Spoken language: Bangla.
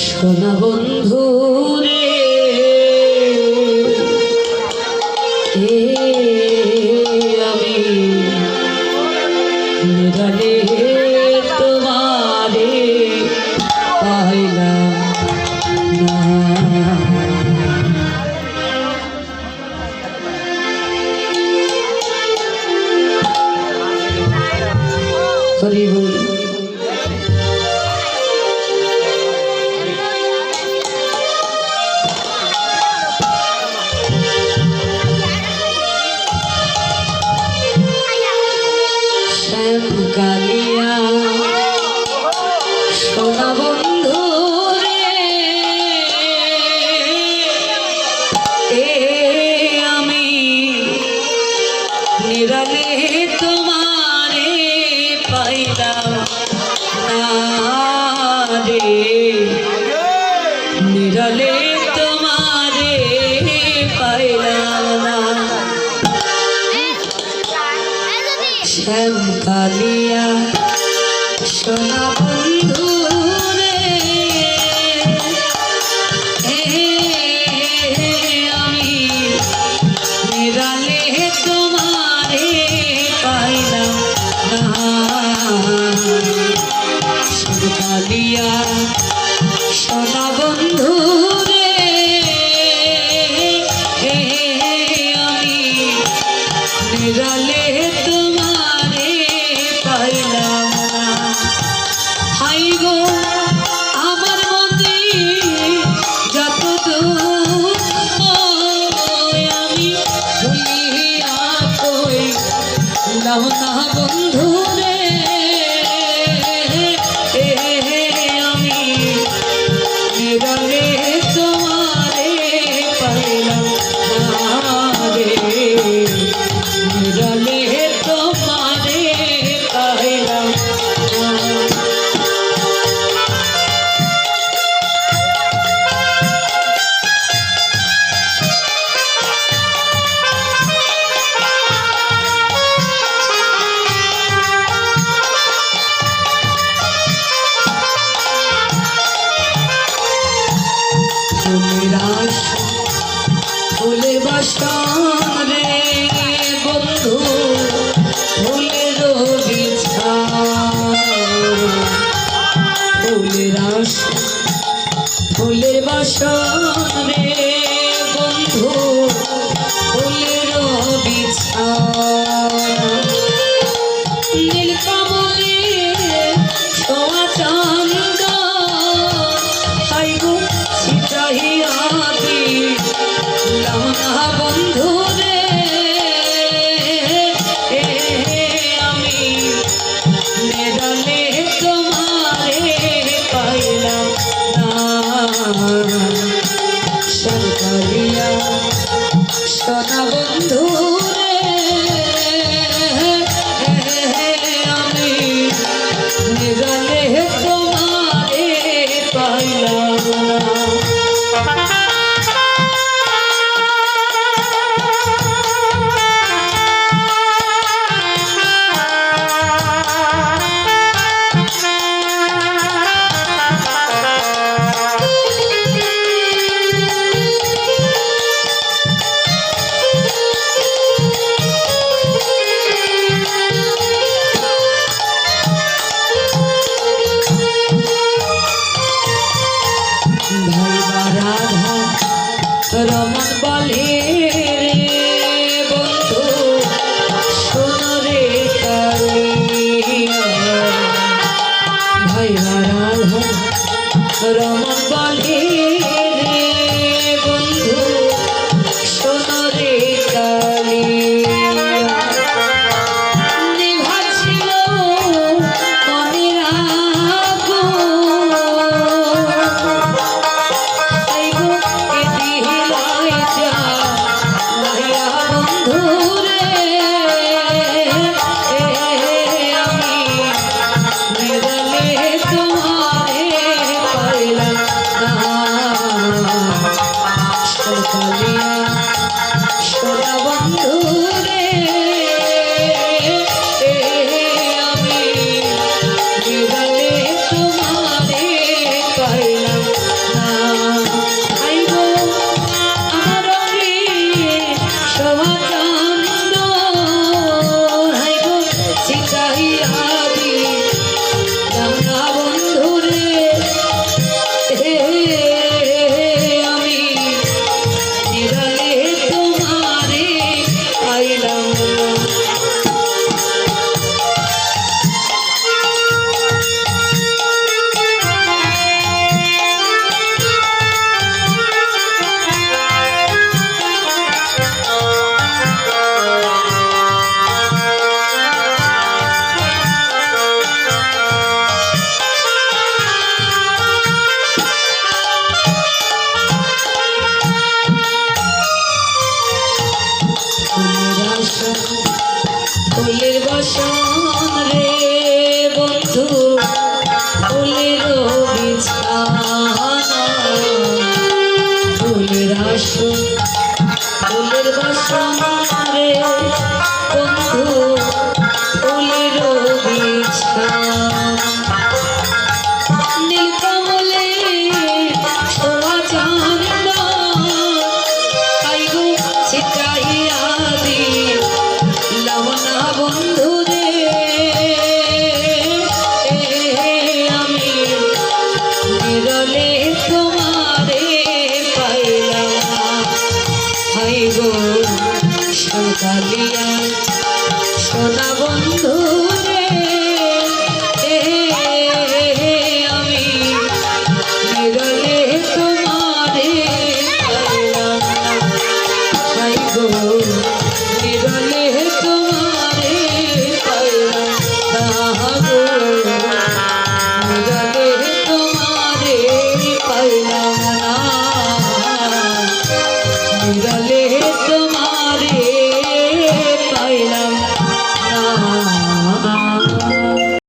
সোনা বন্ধু রে আমি নিরালে তোমারে পাইলাম না। হরি বল। কালিয়া সোনা বন্ধু রে আমি নিরালে তোমারে পাইলাম না রে, নিরালে তোমারে পাইলাম না। শ্যাম কালিয়া সোনা বন্ধু রে আমি নিরালে তোমারে পাইলাম না। শ্যাম কালিয়া সোনা বন্ধু রে আমি নিরালে তোমারে পাইলাম না। হাই গো আমার মনে যত দুঃখ আমি ভুলিয়া কইলাম না বন্ধু রে আমি নিরালে তোমারে পাইলাম না রে, নিরালে তোমারে পাইলাম না। ফুলের বাসন রে বন্ধু ফুলের ফুলের বাসন রে বন্ধু ফুলের বিছানা নীলকমলে ছোঁয়া চন্দ হাই গো ছিটাইয়া দিলাম না বন্ধু রে আমি নিরালে তোমারে পাইলাম না। সরকারিয়া সোনা বন্ধু রে আমি নিরালে তোমারে পাইলাম না। রমন বলে রে বন্ধু শোনো রে কালিয়া ভাই রাধা রমন বলে রে বন্ধু শোনো রে কালিয়া নিভাছিল মনের আগুন বন্ধু রে আমি নিরালে তোমারে পাইলাম না। তোমারে পাইলাম না হাই গো বিরলে তোমারে পাইলাম না গো বিরলে তোমারে পাইলাম না বিরলে তোমারে পাইলাম